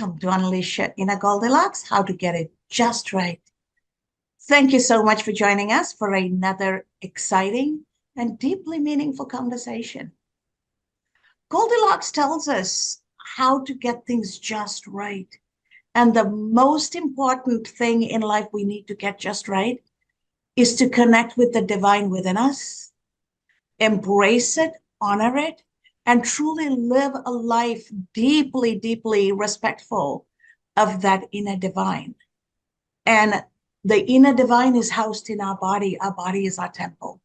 Welcome to Unleash Your Inner Goldilocks, how to get it just right. Thank you so much for joining us for another exciting and deeply meaningful conversation. Goldilocks tells us how to get things just right. And the most important thing in life we need to get just right is to connect with the divine within us, embrace it, honor it, and truly live a life deeply, deeply respectful of that inner divine. And the inner divine is housed in our body. Our body is our temple.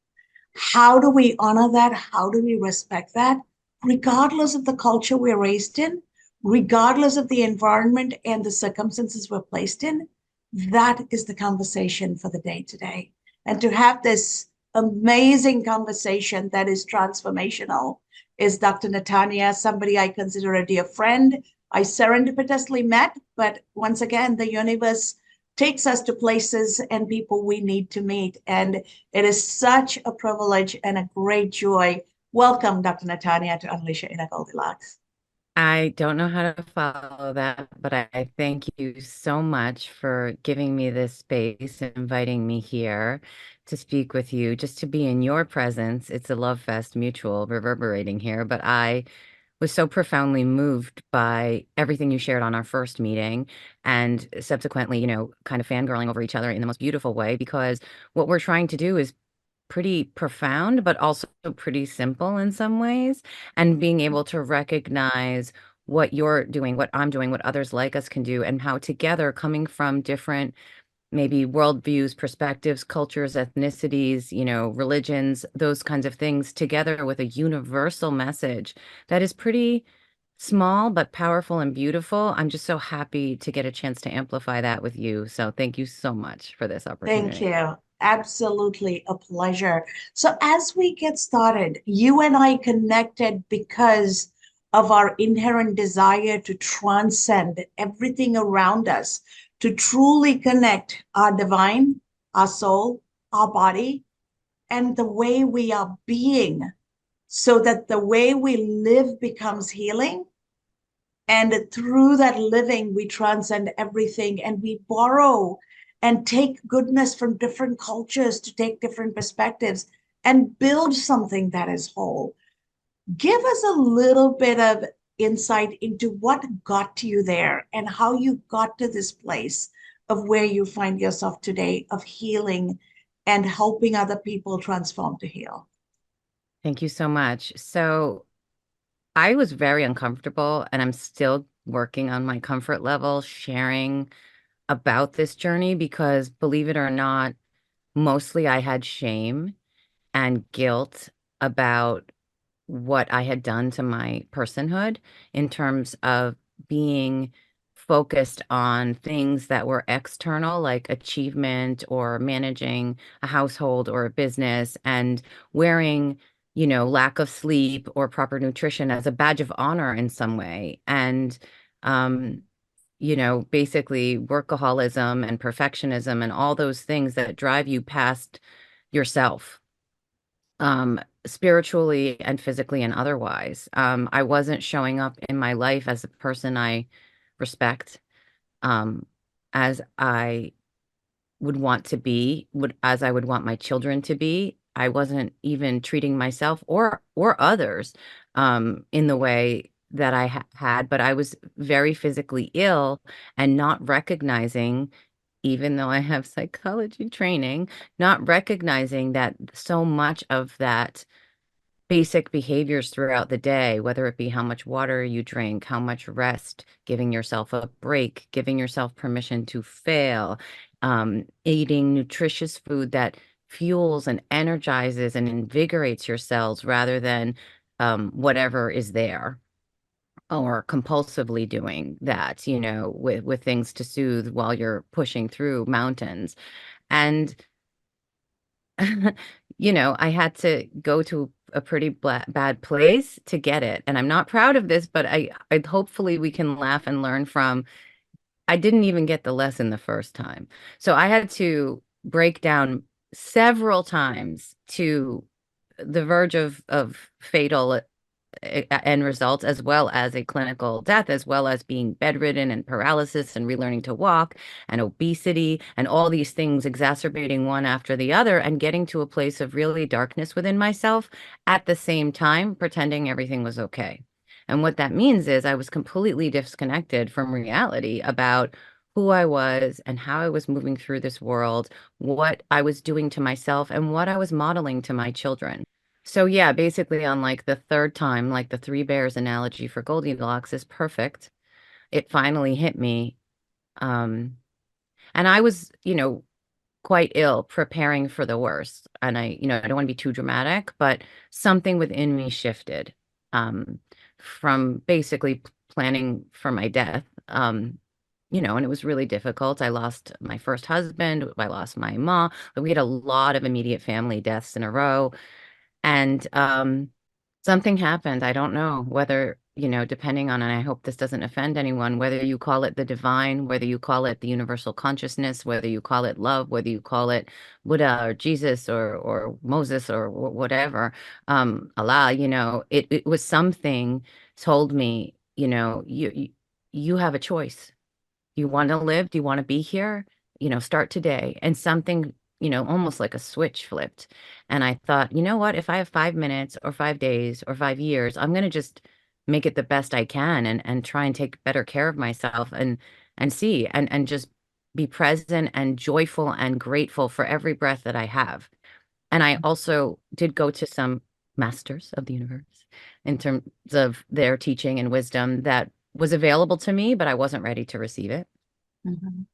How do we honor that? How do we respect that? Regardless of the culture we're raised in, regardless of the environment and the circumstances we're placed in, that is the conversation for the day today. And to have this amazing conversation that is transformational is Dr. Natanya, somebody I consider a dear friend. I serendipitously met, but once again, the universe takes us to places and people we need to meet. And it is such a privilege and a great joy. Welcome, Dr. Natanya, to Unleash Your Inner Goldilocks. I don't know how to follow that, but I thank you so much for giving me this space and inviting me here to speak with you, just to be in your presence. It's a love fest, mutual, reverberating here, but I was so profoundly moved by everything you shared on our first meeting and subsequently, kind of fangirling over each other in the most beautiful way, because what we're trying to do is pretty profound, but also pretty simple in some ways. And being able to recognize what you're doing, what I'm doing, what others like us can do, and how together, coming from different maybe worldviews, perspectives, cultures, ethnicities, religions, those kinds of things, together with a universal message that is pretty small but powerful and beautiful. I'm just so happy to get a chance to amplify that with you. So thank you so much for this Thank opportunity. you. Absolutely a pleasure. So, as we get started, you and I connected because of our inherent desire to transcend everything around us, to truly connect our divine, our soul, our body, and the way we are being, so that the way we live becomes healing. And through that living, we transcend everything and we borrow and take goodness from different cultures to take different perspectives and build something that is whole. Give us a little bit of insight into what got you there and how you got to this place of where you find yourself today of healing and helping other people transform to heal. Thank you so much. So I was very uncomfortable, and I'm still working on my comfort level sharing about this journey because, believe it or not, mostly I had shame and guilt about what I had done to my personhood in terms of being focused on things that were external, like achievement or managing a household or a business, and wearing, lack of sleep or proper nutrition as a badge of honor in some way. And, um, basically workaholism and perfectionism and all those things that drive you past yourself, spiritually and physically and otherwise. I wasn't showing up in my life as a person I respect, um, as I would want to be, as I would want my children to be. I wasn't even treating myself or others in the way that I had, but I was very physically ill and not recognizing, even though I have psychology training, not recognizing that so much of that basic behaviors throughout the day, whether it be how much water you drink, how much rest, giving yourself a break, giving yourself permission to fail, eating nutritious food that fuels and energizes and invigorates your cells rather than whatever is there, or compulsively doing that, with things to soothe while you're pushing through mountains. And I had to go to a pretty bad place to get it. And I'm not proud of this, but I hopefully we can laugh and learn from. I didn't even get the lesson the first time. So I had to break down several times to the verge of fatal end results, as well as a clinical death, as well as being bedridden and paralysis and relearning to walk and obesity and all these things exacerbating one after the other and getting to a place of really darkness within myself at the same time, pretending everything was okay. And what that means is I was completely disconnected from reality about who I was and how I was moving through this world, what I was doing to myself, and what I was modeling to my children. So yeah, basically on like the third time, like the three bears analogy for Goldilocks is perfect. It finally hit me. Um, and I was, quite ill, preparing for the worst. And I don't want to be too dramatic, but something within me shifted um, from basically planning for my death. And it was really difficult. I lost my first husband. I lost my mom. We had a lot of immediate family deaths in a row. And something happened. I don't know whether, depending on, and I hope this doesn't offend anyone, whether you call it the divine, whether you call it the universal consciousness, whether you call it love, whether you call it Buddha or Jesus or Moses or whatever, Allah, it was something told me, you have a choice. Do you want to live? Do you want to be here? Start today. And something, almost like a switch flipped. And I thought, you know what? If I have 5 minutes or 5 days or 5 years, I'm going to just make it the best I can and try and take better care of myself and see and just be present and joyful and grateful for every breath that I have. And I also did go to some masters of the universe in terms of their teaching and wisdom that was available to me, but I wasn't ready to receive it. Mhm.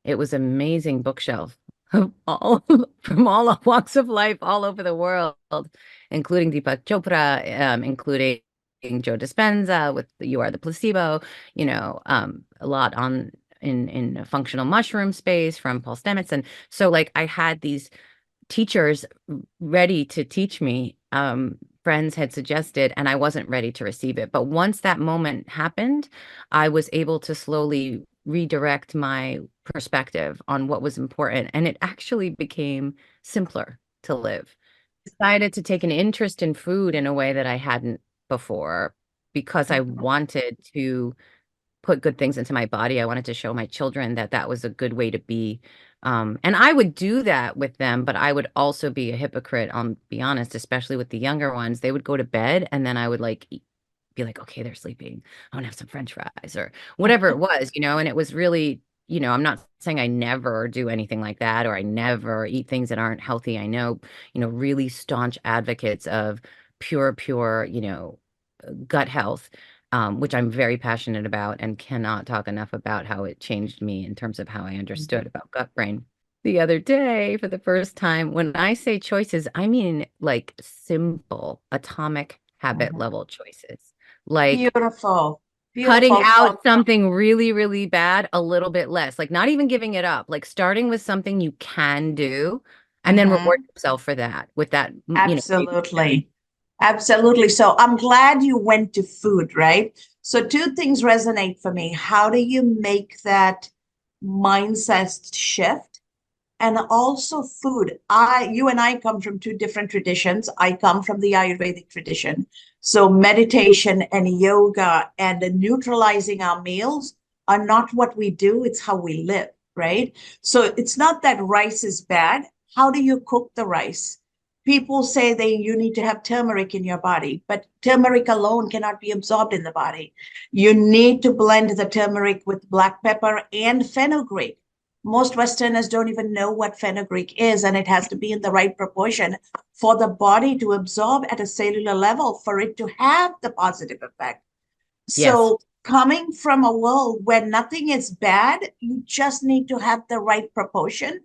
It was amazing bookshelf of all from all walks of life all over the world, including Deepak Chopra, including Joe Dispenza with You Are the Placebo, a lot on in functional mushroom space from Paul Stamets. And so like I had these teachers ready to teach me. Friends had suggested, and I wasn't ready to receive it. But once that moment happened, I was able to slowly redirect my perspective on what was important. And it actually became simpler to live. Decided to take an interest in food in a way that I hadn't before because I wanted to put good things into my body. I wanted to show my children that that was a good way to be. And I would do that with them, but I would also be a hypocrite, I'll be honest, especially with the younger ones. They would go to bed and then I would like be like, okay, they're sleeping. I want to have some French fries or whatever it was, and it was really, I'm not saying I never do anything like that or I never eat things that aren't healthy. I know, really staunch advocates of pure, gut health, which I'm very passionate about and cannot talk enough about how it changed me in terms of how I understood about gut brain. The other day, for the first time, when I say choices, I mean like simple atomic habit Mhm. level choices, like Beautiful, cutting beautiful. So, out something really, really bad a little bit less, like not even giving it up, like starting with something you can do and then reward mhm. yourself for that with that, Absolutely. Absolutely. So I'm glad you went to food, right? So two things resonate for me. How do you make that mindset shift? And also food. You and I come from two different traditions. I come from the Ayurvedic tradition. So meditation and yoga and neutralizing our meals are not what we do, it's how we live, right? So it's not that rice is bad. How do you cook the rice? People say you need to have turmeric in your body, but turmeric alone cannot be absorbed in the body. You need to blend the turmeric with black pepper and fenugreek. Most Westerners don't even know what fenugreek is, and it has to be in the right proportion for the body to absorb at a cellular level for it to have the positive effect. Yes, So, coming from a world where nothing is bad, you just need to have the right proportion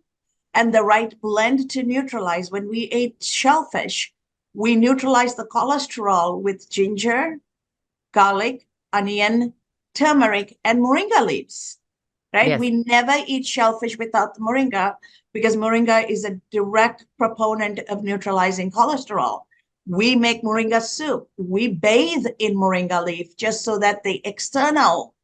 and the right blend to neutralize. When we ate shellfish, we neutralized the cholesterol with ginger, garlic, onion, turmeric, and moringa leaves, right? yes, We never eat shellfish without the moringa because moringa is a direct proponent of neutralizing cholesterol. We make moringa soup. We bathe in moringa leaf just so that the external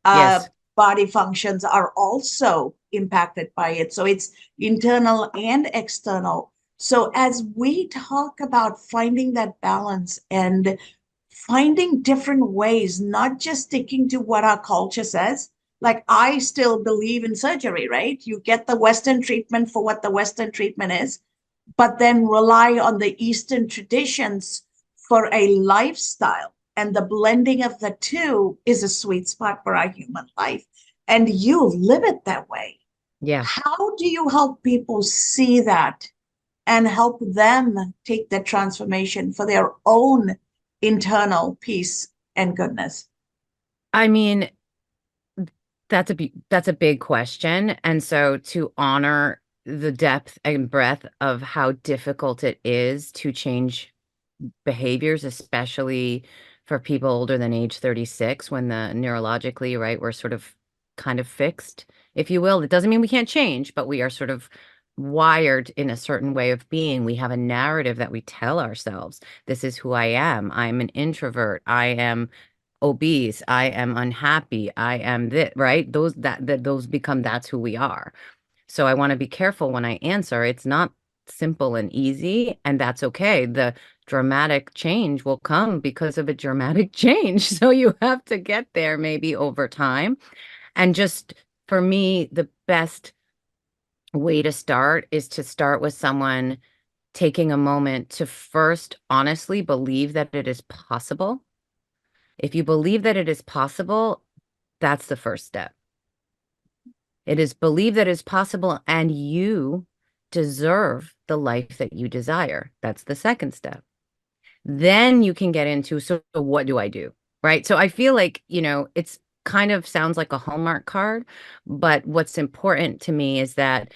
uh, yes. body functions are also impacted by it. So it's internal and external. So as we talk about finding that balance and finding different ways, not just sticking to what our culture says. Like, I still believe in surgery, right? You get the Western treatment for what the Western treatment is, but then rely on the Eastern traditions for a lifestyle. And the blending of the two is a sweet spot for our human life. And you live it that way. Yeah. How do you help people see that and help them take the transformation for their own internal peace and goodness? I mean, that's a big question. And so to honor the depth and breadth of how difficult it is to change behaviors, especially for people older than age 36, when the neurologically, right, we're sort of kind of fixed, if you will. It doesn't mean we can't change, but we are sort of wired in a certain way of being. We have a narrative that we tell ourselves. This is who I am. I'm an introvert. I am obese. I am unhappy. I am this, right? Those become that's who we are. So I want to be careful when I answer. It's not simple and easy, and that's okay. The dramatic change will come because of a dramatic change. So you have to get there maybe over time. And just for me, the best way to start is to start with someone taking a moment to first honestly believe that it is possible. If you believe that it is possible, that's the first step. It is believe that it's possible and you deserve the life that you desire. That's the second step. Then you can get into, so what do I do? Right. So I feel like, it's kind of sounds like a Hallmark card, but what's important to me is that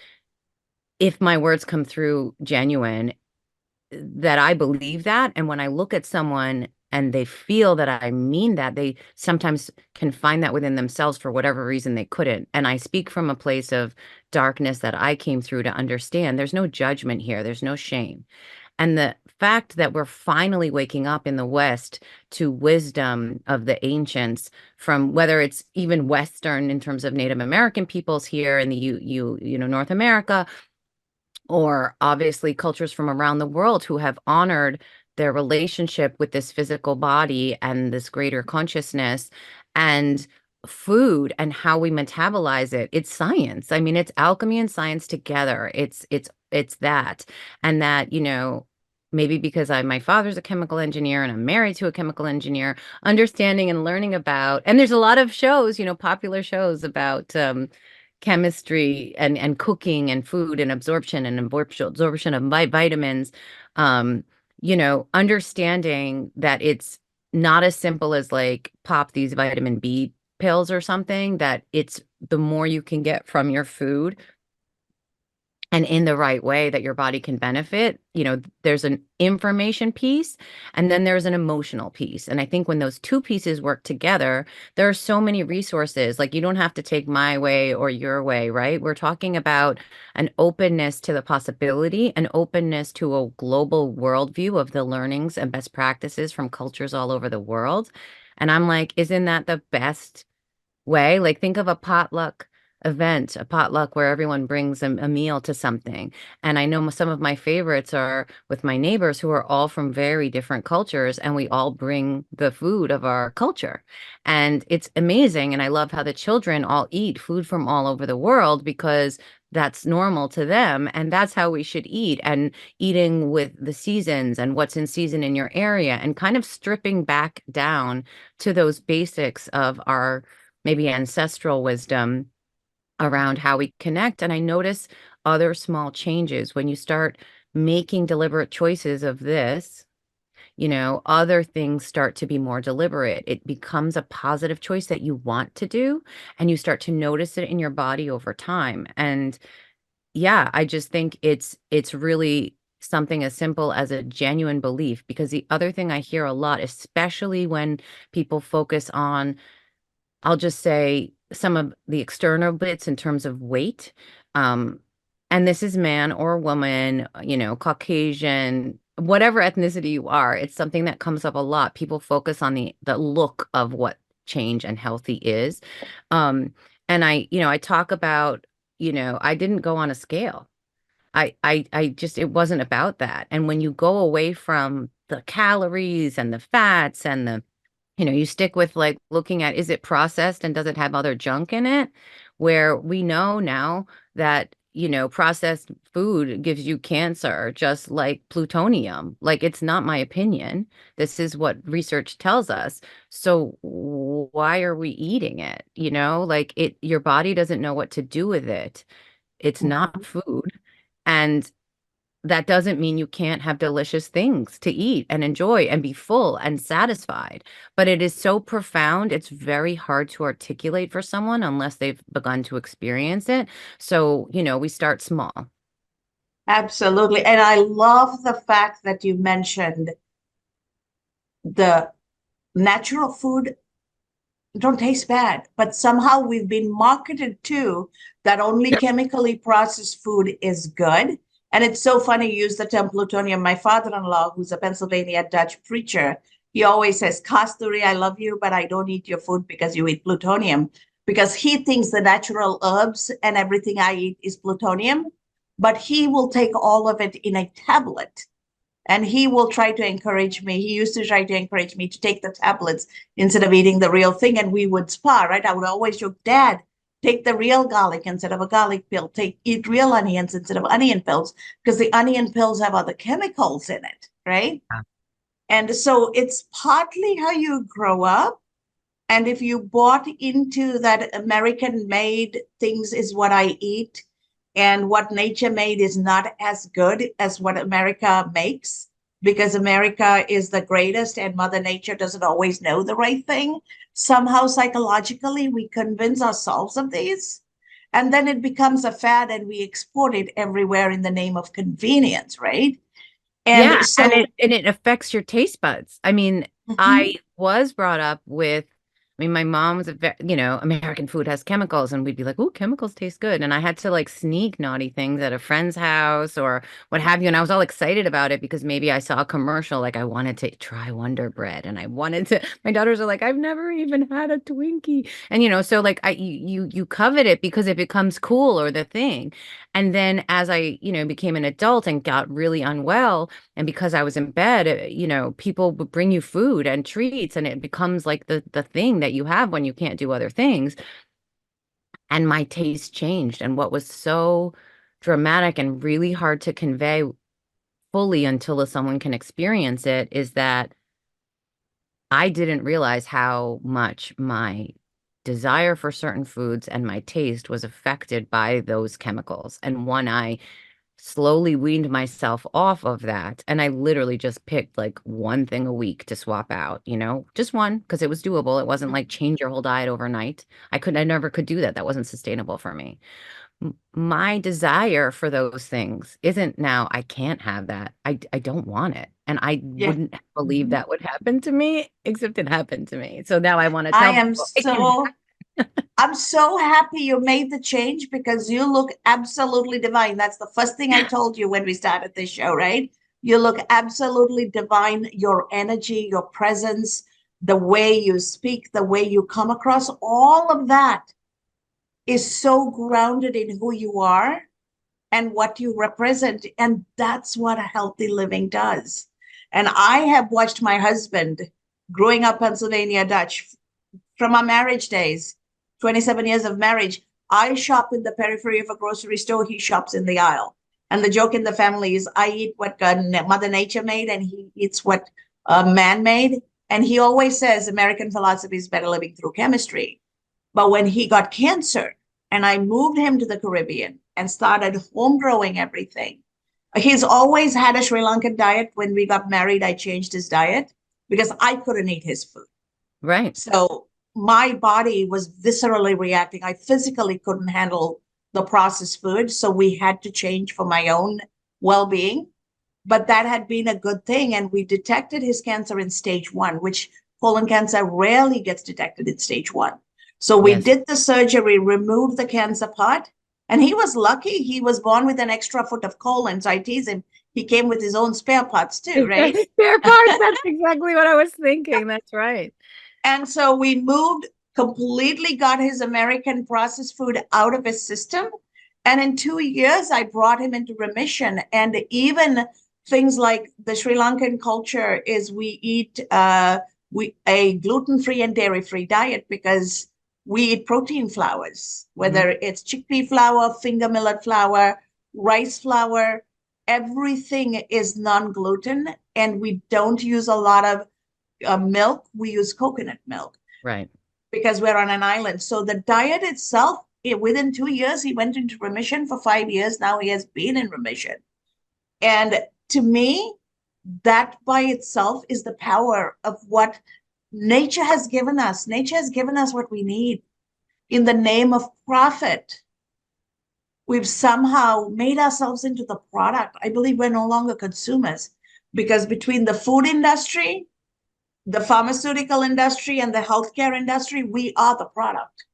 if my words come through genuine, that I believe that. And when I look at someone and they feel that I mean that, they sometimes can find that within themselves for whatever reason they couldn't. And I speak from a place of darkness that I came through to understand there's no judgment here, there's no shame. And the fact that we're finally waking up in the West to wisdom of the ancients, from whether it's even Western in terms of Native American peoples here in the North America, or obviously cultures from around the world who have honored their relationship with this physical body and this greater consciousness and food and how we metabolize it. It's science. I mean, it's alchemy and science together. It's that. And that, maybe because my father's a chemical engineer and I'm married to a chemical engineer, understanding and learning about, and there's a lot of shows, popular shows about chemistry and cooking and food and absorption of vitamins, understanding that it's not as simple as like pop these vitamin B pills or something, that it's the more you can get from your food and in the right way that your body can benefit. There's an information piece and then there's an emotional piece. And I think when those two pieces work together, there are so many resources. Like, you don't have to take my way or your way, right? We're talking about an openness to the possibility, an openness to a global worldview of the learnings and best practices from cultures all over the world. And I'm like, isn't that the best way? Like, think of a potluck event, a potluck where everyone brings a meal to something. And I know some of my favorites are with my neighbors who are all from very different cultures, and we all bring the food of our culture. And it's amazing. And I love how the children all eat food from all over the world because that's normal to them. And that's how we should eat, and eating with the seasons and what's in season in your area, and kind of stripping back down to those basics of our maybe ancestral wisdom around how we connect. And I notice other small changes when you start making deliberate choices of this. Other things start to be more deliberate. It becomes a positive choice that you want to do, and you start to notice it in your body over time. And yeah, I just think it's really something as simple as a genuine belief. Because the other thing I hear a lot, especially when people focus on, I'll just say, some of the external bits in terms of weight. Um, and this is man or woman, Caucasian, whatever ethnicity you are, it's something that comes up a lot. People focus on the look of what change and healthy is. Um, and I talk about, I didn't go on a scale. I just, it wasn't about that. And when you go away from the calories and the fats and the, you stick with like looking at, is it processed and does it have other junk in it? Where we know now that, processed food gives you cancer, just like plutonium. Like, it's not my opinion. This is what research tells us. So why are we eating it? Like, your body doesn't know what to do with it. It's not food. And that doesn't mean you can't have delicious things to eat and enjoy and be full and satisfied. But it is so profound, it's very hard to articulate for someone unless they've begun to experience it. So, we start small. Absolutely. And I love the fact that you mentioned the natural food don't taste bad, but somehow we've been marketed to that only chemically processed food is good. And it's so funny you use the term plutonium. My father-in-law, who's a Pennsylvania Dutch preacher, he always says, Kasturi, I love you, but I don't eat your food because you eat plutonium. Because he thinks the natural herbs and everything I eat is plutonium, but he will take all of it in a tablet. And he will try to encourage me. He used to try to encourage me to take the tablets instead of eating the real thing. And we would spar, right? I would always joke, Dad, take the real garlic instead of a garlic pill. Eat real onions instead of onion pills, because the onion pills have other chemicals in it, right? Yeah. And so it's partly how you grow up. And if you bought into that American made things is what I eat, and what nature made is not as good as what America makes, because America is the greatest and Mother Nature doesn't always know the right thing. Somehow psychologically, we convince ourselves of these. And then it becomes a fad and we export it everywhere in the name of convenience, right? And Yeah, so, and it affects your taste buds. I mean, I mhm, was brought up with, I mean, my mom was American food has chemicals, and we'd be like, "Oh, chemicals taste good." And I had to like sneak naughty things at a friend's house or what have you. And I was all excited about it because maybe I saw a commercial, like I wanted to try Wonder Bread, and I wanted to. My daughters are like, "I've never even had a Twinkie," and so like you covet it because it becomes cool or the thing. And then as I, became an adult and got really unwell, and because I was in bed, people would bring you food and treats, and it becomes like the thing that you have when you can't do other things. And my taste changed. And what was so dramatic and really hard to convey fully until someone can experience it is that I didn't realize how much my desire for certain foods and my taste was affected by those chemicals. And when I slowly weaned myself off of that. And I literally just picked like one thing a week to swap out, just one, because it was doable. It wasn't like change your whole diet overnight. I never could do that. That wasn't sustainable for me. My desire for those things isn't now, I can't have that. I don't want it. And I yeah. wouldn't believe Mhm. that would happen to me, except it happened to me. So now I want to I tell am people it can. so I'm so happy you made the change because you look absolutely divine. That's the first thing I told you when we started this show, right? You look absolutely divine. Your energy, your presence, the way you speak, the way you come across, all of that is so grounded in who you are and what you represent. And that's what a healthy living does. And I have watched my husband growing up Pennsylvania Dutch from our marriage days, 27 years of marriage. I shop in the periphery of a grocery store. He shops in the aisle. And the joke in the family is I eat what Mother Nature made and he eats what man made. And he always says American philosophy is better living through chemistry. But when he got cancer and I moved him to the Caribbean and started home growing everything, he's always had a Sri Lankan diet. When we got married, I changed his diet because I couldn't eat his food. Right. So my body was viscerally reacting. I physically couldn't handle the processed food. So we had to change for my own well being. But that had been a good thing. And we detected his cancer in stage 1, which colon cancer rarely gets detected in stage 1. So we Yes. did the surgery, removed the cancer part. And he was lucky. He was born with an extra foot of colon. So I tease him. He came with his own spare parts too, right? Spare parts. That's exactly what I was thinking. That's right. And so we moved, completely got his American processed food out of his system. And in 2 years, I brought him into remission. And even things like the Sri Lankan culture is we eat a gluten-free and dairy-free diet because we eat protein flours, whether it's chickpea flour, finger millet flour, rice flour, everything is non-gluten, and we don't use a lot of milk. We use coconut milk Right. because we're on an island. So the diet itself, within 2 years, he went into remission. For 5 years now, he has been in remission. And to me, that by itself is the power of what nature has given us. Nature has given us what we need. In the name of profit, we've somehow made ourselves into the product. I believe we're no longer consumers because between the food industry, the pharmaceutical industry, and the healthcare industry, we are the product.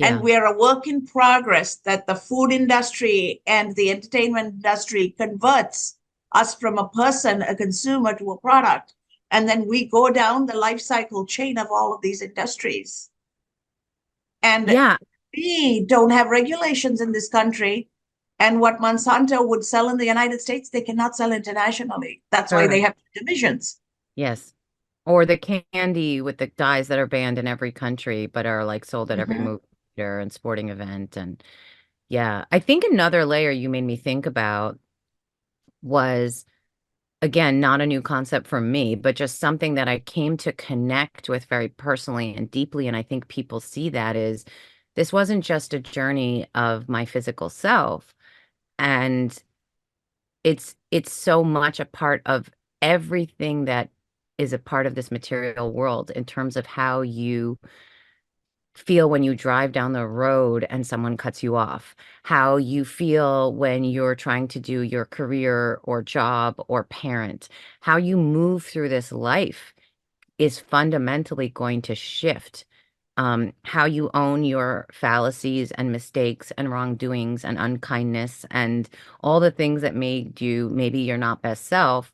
And Yeah. we are a work in progress that the food industry and the entertainment industry converts us from a person, a consumer, to a product. And then we go down the life cycle chain of all of these industries. And Yeah. we don't have regulations in this country. And what Monsanto would sell in the United States, they cannot sell internationally. That's why they Correct. have divisions. Yes. Or the candy with the dyes that are banned in every country, but are like sold at every Mhm. movie theater and sporting event. And yeah, I think another layer you made me think about was, again, not a new concept for me, but just something that I came to connect with very personally and deeply. And I think people see that is this wasn't just a journey of my physical self. And it's so much a part of everything that is a part of this material world in terms of how you feel when you drive down the road and someone cuts you off, how you feel when you're trying to do your career or job or parent, how you move through this life is fundamentally going to shift. How you own your fallacies and mistakes and wrongdoings and unkindness and all the things that made you maybe your not best self,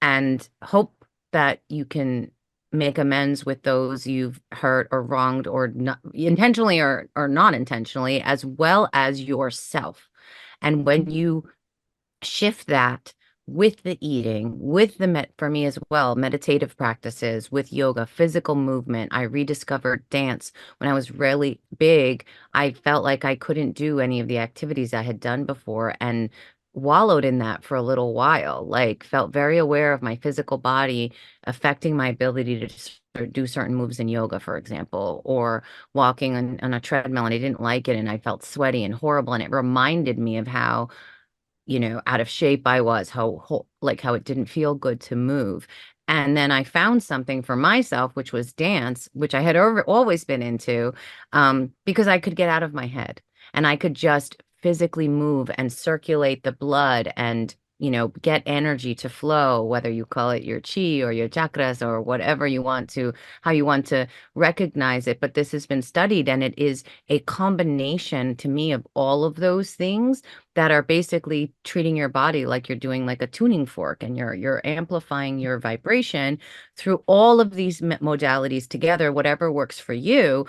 and hope that you can make amends with those you've hurt or wronged or not intentionally or not intentionally, as well as yourself. And when you shift that with the eating, with the for me as well, meditative practices, with yoga, physical movement. I rediscovered dance. When I was really big, I felt like I couldn't do any of the activities I had done before and wallowed in that for a little while, like felt very aware of my physical body affecting my ability to do certain moves in yoga, for example, or walking on a treadmill, and I didn't like it and I felt sweaty and horrible. And it reminded me of how out of shape I was, like how it didn't feel good to move. And then I found something for myself, which was dance, which I had always been into, because I could get out of my head and I could just physically move and circulate the blood and, get energy to flow, whether you call it your chi or your chakras or whatever you want to, how you want to recognize it. But this has been studied, and it is a combination to me of all of those things that are basically treating your body like you're doing like a tuning fork, and you're amplifying your vibration through all of these modalities together, whatever works for you.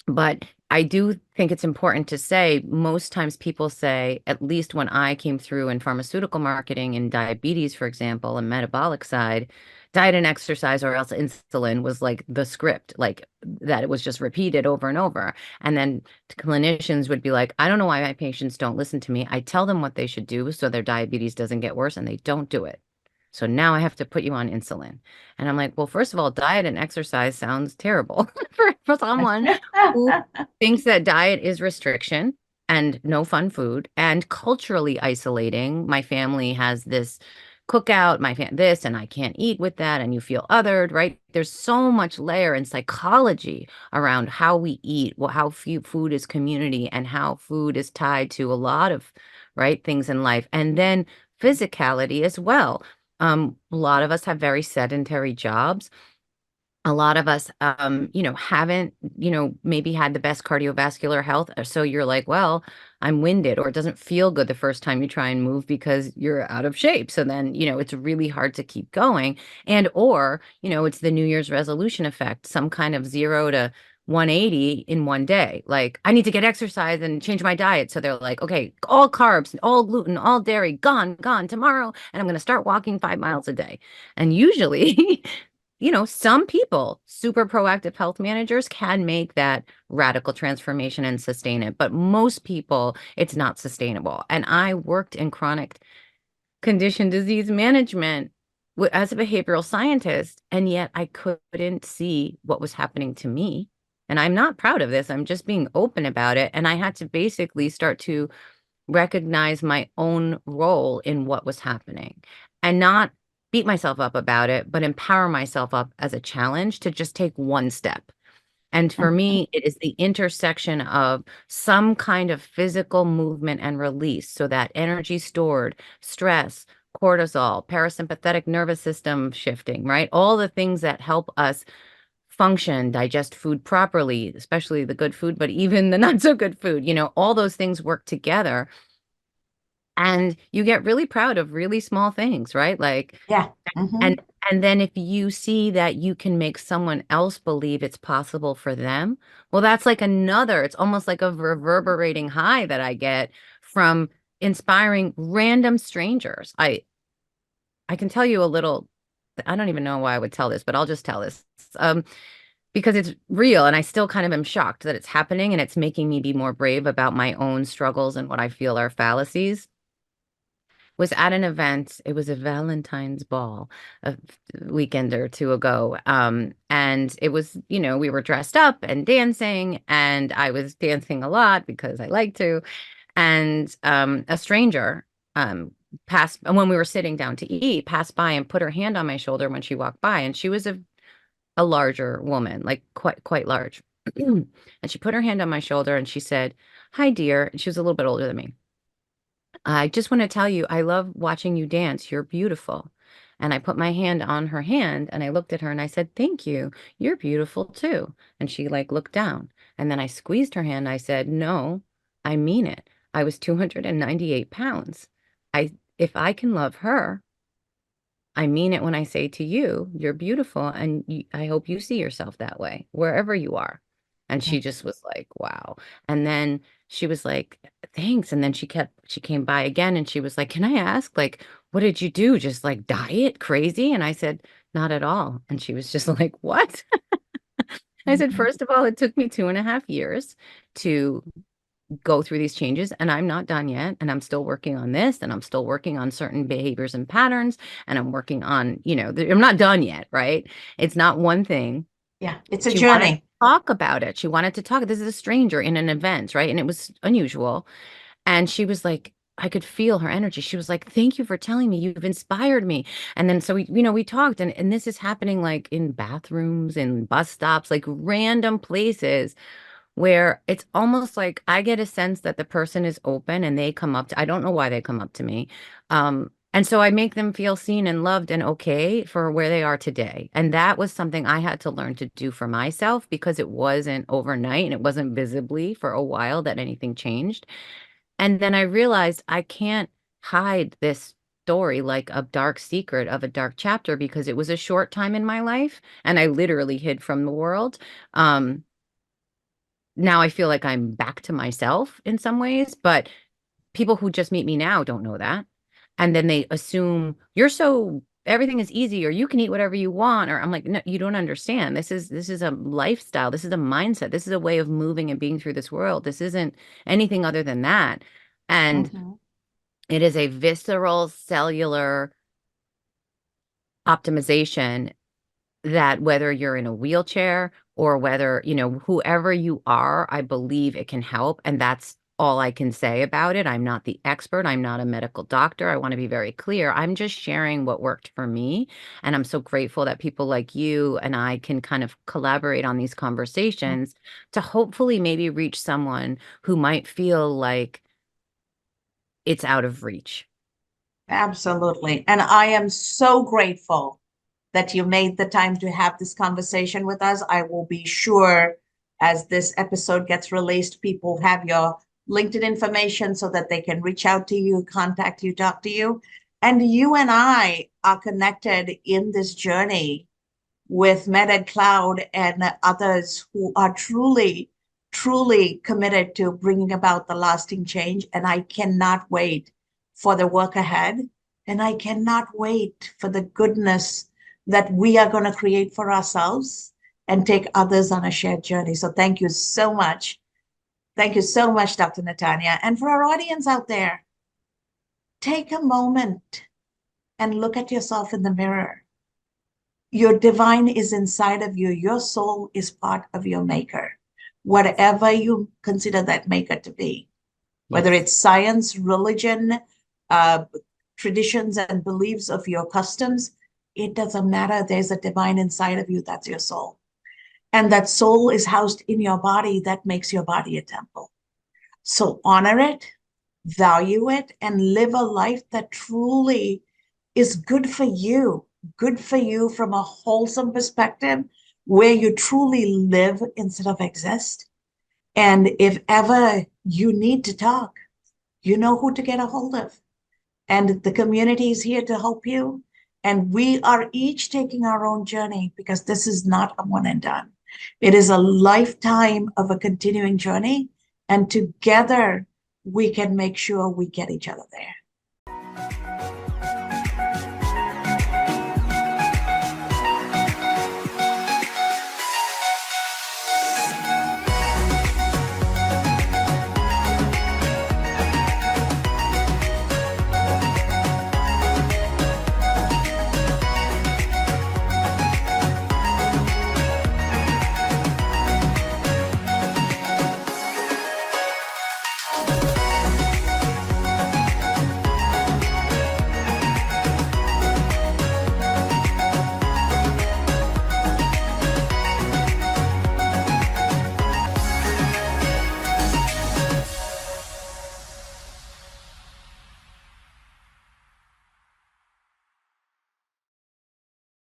But I do think it's important to say most times people say, at least when I came through in pharmaceutical marketing and diabetes, for example, and metabolic side, diet and exercise or else insulin was like the script, like that it was just repeated over and over. And then clinicians would be like, I don't know why my patients don't listen to me. I tell them what they should do so their diabetes doesn't get worse, and they don't do it. So now I have to put you on insulin. And I'm like, well, first of all, diet and exercise sounds terrible for someone who thinks that diet is restriction and no fun food and culturally isolating. My family has this cookout, this, and I can't eat with that, and you feel othered, right? There's so much layer and psychology around how we eat, how food is community, and how food is tied to a lot of right things in life, and then physicality as well. A lot of us have very sedentary jobs. A lot of us, haven't, maybe had the best cardiovascular health. So you're like, well, I'm winded, or it doesn't feel good the first time you try and move because you're out of shape. So then, it's really hard to keep going. And, or, it's the New Year's resolution effect, some kind of 0 to 180 in one day. Like, I need to get exercise and change my diet. So they're like, okay, all carbs, all gluten, all dairy, gone tomorrow. And I'm going to start walking 5 miles a day. And usually, some people, super proactive health managers, can make that radical transformation and sustain it. But most people, it's not sustainable. And I worked in chronic condition disease management as a behavioral scientist, and yet I couldn't see what was happening to me. And I'm not proud of this. I'm just being open about it. And I had to basically start to recognize my own role in what was happening and not beat myself up about it, but empower myself up as a challenge to just take one step. And for Mhm. me, it is the intersection of some kind of physical movement and release. So that energy stored, stress, cortisol, parasympathetic nervous system shifting, right? All the things that help us function, digest food properly, especially the good food, but even the not so good food, all those things work together. And you get really proud of really small things, right? Like, Yeah. Hmm. and and then if you see that you can make someone else believe it's possible for them, well, that's like it's almost like a reverberating high that I get from inspiring random strangers. I can tell you a little, I don't even know why I would tell this, but I'll just tell this. Um, because it's real and I still kind of am shocked that it's happening and it's making me be more brave about my own struggles and what I feel are fallacies. Was at an event. It was a Valentine's ball a weekend or two ago. And it was, we were dressed up and dancing, and I was dancing a lot because I like to. And a stranger passed when we were sitting down to eat, passed by and put her hand on my shoulder when she walked by. And she was a larger woman, like quite large. And she put her hand on my shoulder and she said, "Hi, dear." And she was a little bit older than me. "I just want to tell you, I love watching you dance. You're beautiful." And I put my hand on her hand and I looked at her and I said, "Thank you. You're beautiful too." And she like looked down. And then I squeezed her hand. I said, "No, I mean it. I was 298 pounds. If I can love her, I mean it when I say to you, you're beautiful, and I hope you see yourself that way, wherever you are." And she just was like, wow. And then she was like, "Thanks." And then she came by again and she was like, "Can I ask, like, what did you do? Just like diet crazy?" And I said, "Not at all." And she was just like, "What?" I said, Hmm. "First of all, it took me 2.5 years to go through these changes, and I'm not done yet, and I'm still working on this, and I'm still working on certain behaviors and patterns, and I'm working on, I'm not done yet, right? It's not one thing." Yeah. It's a She wanted to journey. talk about it. She wanted to talk. This is a stranger in an event, right? And it was unusual. And she was like, I could feel her energy. She was like, "Thank you for telling me. You've inspired me." And then so we talked, and this is happening like in bathrooms, in bus stops, like random places where it's almost like I get a sense that the person is open and they come up to, I don't know why they come up to me. And so I make them feel seen and loved and okay for where they are today. And that was something I had to learn to do for myself because it wasn't overnight and it wasn't visibly for a while that anything changed. And then I realized I can't hide this story like a dark secret of a dark chapter because it was a short time in my life and I literally hid from the world. Um, Now I feel like I'm back to myself in some ways, but people who just meet me now don't know that. And then they assume everything is easy or you can eat whatever you want. Or I'm like, no, you don't understand. This is a lifestyle. This is a mindset. This is a way of moving and being through this world. This isn't anything other than that. And Hmm. it is a visceral cellular optimization that whether you're in a wheelchair or whether, whoever you are, I believe it can help. And that's all I can say about it. I'm not the expert. I'm not a medical doctor. I want to be very clear. I'm just sharing what worked for me. And I'm so grateful that people like you and I can kind of collaborate on these conversations to hopefully maybe reach someone who might feel like it's out of reach. Absolutely. And I am so grateful that you made the time to have this conversation with us. I will be sure as this episode gets released, people have your LinkedIn information so that they can reach out to you, contact you, talk to you. And you and I are connected in this journey with Med Cloud and others who are truly, truly committed to bringing about the lasting change. And I cannot wait for the work ahead. And I cannot wait for the goodness that we are going to create for ourselves and take others on a shared journey. So thank you so much. Thank you so much, Dr. Natanya. And for our audience out there, take a moment and look at yourself in the mirror. Your divine is inside of you. Your soul is part of your maker, whatever you consider that maker to be, whether Yes. it's science, religion, uh, traditions and beliefs of your customs, it doesn't matter. There's a divine inside of you. That's your soul. And that soul is housed in your body. That makes your body a temple. So honor it, value it, and live a life that truly is good for you from a wholesome perspective, where you truly live instead of exist. And if ever you need to talk, you know who to get a hold of. And the community is here to help you. And we are each taking our own journey, because this is not a one and done. It is a lifetime of a continuing journey. And together we can make sure we get each other there.